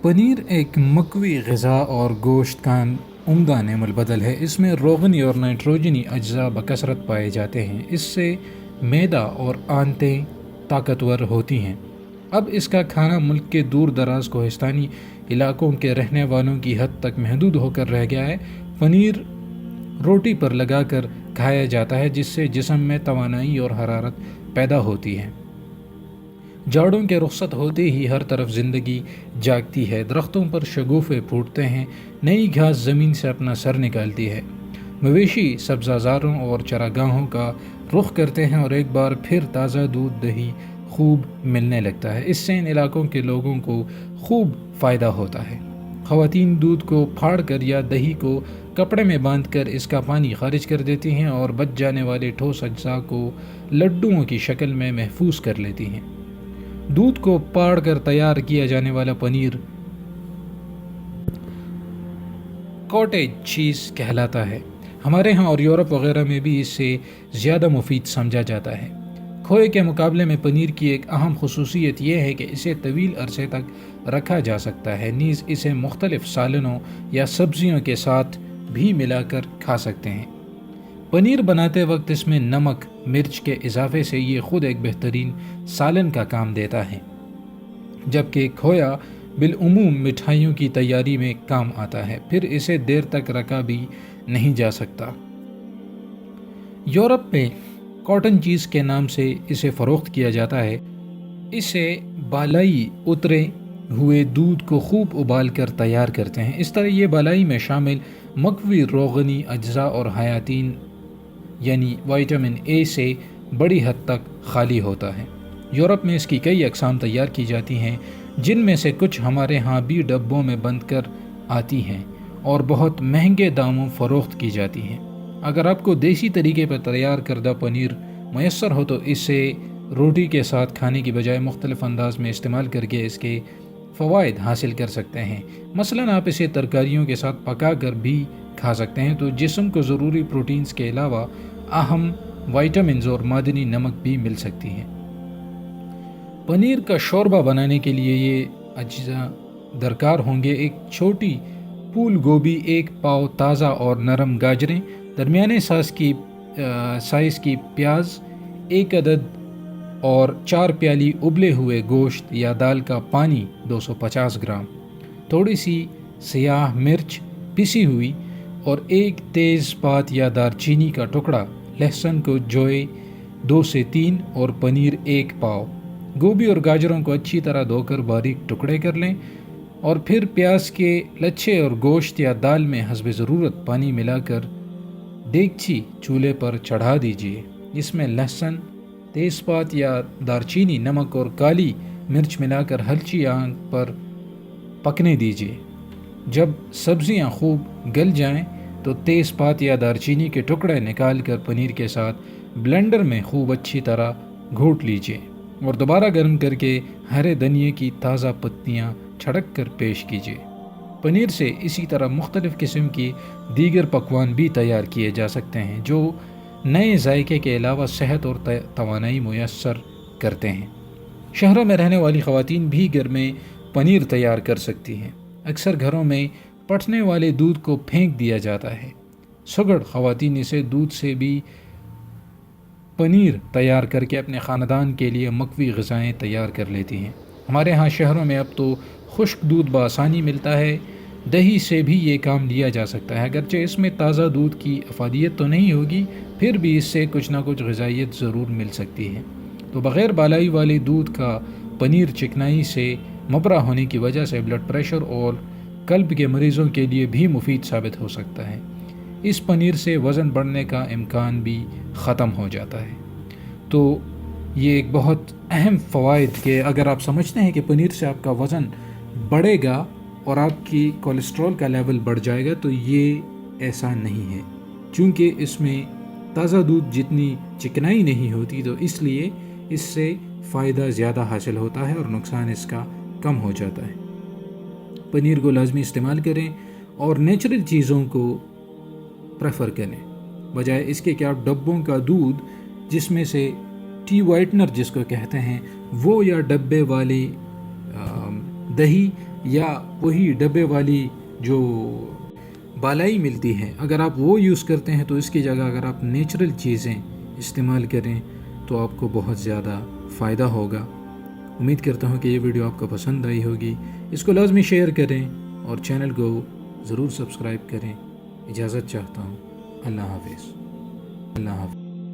पनीर एक मकवी ग़िज़ा और गोश्त का उम्दा नेमुल है। इसमें रोगनी और नाइट्रोजनी अज्जा बकसरत पाए जाते हैं। इससे मैदा और आंतें ताकतवर होती हैं। अब इसका खाना मुल्क के दूर दराज कोहिस्तानी इलाकों के रहने वालों की हद तक महदूद होकर रह गया है। पनीर रोटी पर लगाकर खाया जाता है, जिससे जिस्म में तवानाई और हरारत पैदा होती है। जाड़ों के रुखसत होते ही हर तरफ ज़िंदगी जागती है। दरख्तों पर शगुफ़े फूटते हैं, नई घास ज़मीन से अपना सर निकालती है। मवेशी सब्ज़ाज़ारों और चरागाहों का रुख करते हैं और एक बार फिर ताज़ा दूध दही खूब मिलने लगता है। इससे इन इलाकों के लोगों को खूब फ़ायदा होता है। ख़वातीन दूध को फाड़ कर या दही को कपड़े में बांध कर इसका पानी खारिज कर देती हैं और बच जाने वाले ठोस अज्जा को लड्डुओं की शक्ल में महफूज कर लेती हैं। दूध को पाड़ कर तैयार किया जाने वाला पनीर कॉटेज चीज़ कहलाता है। हमारे यहाँ और यूरोप वगैरह में भी इसे ज़्यादा मुफीद समझा जाता है। खोए के मुकाबले में पनीर की एक अहम खसूसियत यह है कि इसे तवील अरसे तक रखा जा सकता है। नीज़ इसे मुख्तलिफ सालनों या सब्जियों के साथ भी मिलाकर खा सकते हैं। पनीर बनाते वक्त इसमें नमक मिर्च के इजाफे से ये ख़ुद एक बेहतरीन सालन का काम देता है, जबकि खोया बिलउमूम मिठाइयों की तैयारी में काम आता है। फिर इसे देर तक रखा भी नहीं जा सकता। यूरोप में कॉटन चीज़ के नाम से इसे फ़रोख्त किया जाता है। इसे बालाई उतरे हुए दूध को खूब उबाल कर तैयार करते हैं। इस तरह ये बालाई में शामिल मकवी रोगनी अज्जा और हयातीन यानी विटामिन ए से बड़ी हद तक खाली होता है। यूरोप में इसकी कई अक़साम तैयार की जाती हैं, जिनमें से कुछ हमारे यहाँ भी डब्बों में बंद कर आती हैं और बहुत महंगे दामों फ़रोख्त की जाती हैं। अगर आपको देसी तरीके पर तैयार करदा पनीर मैसर हो तो इसे रोटी के साथ खाने की बजाय मुख्तलिफ अंदाज में इस्तेमाल करके इसके फ़वाइद हासिल कर सकते हैं। मसलन आप इसे तरकारियों के साथ पका कर भी खा सकते हैं, तो जिस्म को ज़रूरी प्रोटीन्स के अलावा अहम विटामिन्स और मादनी नमक भी मिल सकती हैं। पनीर का शोरबा बनाने के लिए ये अज्जा दरकार होंगे: एक छोटी फूल गोभी, एक पाव ताज़ा और नरम गाजरें, दरमियाने साइज़ की प्याज, एक अदद और 4 प्याली उबले हुए गोश्त या दाल का पानी 250 ग्राम, थोड़ी सी सियाह मिर्च पिसी हुई और एक तेज़पात या दारचीनी का टुकड़ा, लहसुन को जोए 2 से 3 और पनीर 1 पाव। गोभी और गाजरों को अच्छी तरह धोकर बारीक टुकड़े कर लें और फिर प्याज के लच्छे और गोश्त या दाल में हस्ब ज़रूरत पानी मिलाकर देगची चूल्हे पर चढ़ा दीजिए। इसमें लहसुन, तेज़पात या दारचीनी, नमक और काली मिर्च मिलाकर हल्की आंच पर पकने दीजिए। जब सब्जियां खूब गल जाएं तो तेज़पात या दारचीनी के टुकड़े निकाल कर पनीर के साथ ब्लेंडर में खूब अच्छी तरह घोट लीजिए और दोबारा गर्म करके हरे धनिए की ताज़ा पत्तियां छड़क कर पेश कीजिए। पनीर से इसी तरह मुख्तलिफ़ किस्म की दीगर पकवान भी तैयार किए जा सकते हैं, जो नए जायके के अलावा सेहत और तवानाई मुयस्सर करते हैं। शहरों में रहने वाली ख़वातीन भी घर में पनीर तैयार कर सकती हैं। अक्सर घरों में पटने वाले दूध को फेंक दिया जाता है। सुगड़ ख़वातीन इसे दूध से भी पनीर तैयार करके अपने ख़ानदान के लिए मकवी ग़िज़ाएँ तैयार कर लेती हैं। हमारे यहाँ शहरों में अब तो खुश्क दूध बआसानी मिलता है। दही से भी ये काम लिया जा सकता है। अगरचे इसमें ताज़ा दूध की अफादियत तो नहीं होगी, फिर भी इससे कुछ ना कुछ ग़िज़ाइयत ज़रूर मिल सकती है। तो बग़ैर बालाई वाले दूध का पनीर चिकनाई से मबरा होने की वजह से ब्लड प्रेशर और कल्ब के मरीज़ों के लिए भी मुफीद साबित हो सकता है। इस पनीर से वज़न बढ़ने का इम्कान भी ख़त्म हो जाता है। तो ये एक बहुत अहम फ़वाइद कि अगर आप समझते हैं कि पनीर से आपका वज़न बढ़ेगा और आपकी कोलेस्ट्रॉल का लेवल बढ़ जाएगा, तो ये ऐसा नहीं है, क्योंकि इसमें ताज़ा दूध जितनी चिकनाई नहीं होती, तो इसलिए इससे फ़ायदा ज़्यादा हासिल होता है और नुकसान इसका कम हो जाता है। पनीर को लाजमी इस्तेमाल करें और नेचुरल चीज़ों को प्रेफर करें, बजाय इसके कि आप डब्बों का दूध जिसमें से टी वाइटनर जिसको कहते हैं वो या डब्बे वाली दही یا وہی ڈبے والی جو بالائی ملتی ہے، اگر آپ وہ یوز کرتے ہیں تو اس کی جگہ اگر آپ نیچرل چیزیں استعمال کریں تو آپ کو بہت زیادہ فائدہ ہوگا۔ امید کرتا ہوں کہ یہ ویڈیو آپ کو پسند آئی ہوگی، اس کو لازمی شیئر کریں اور چینل کو ضرور سبسکرائب کریں۔ اجازت چاہتا ہوں۔ اللہ حافظ۔ اللہ حافظ۔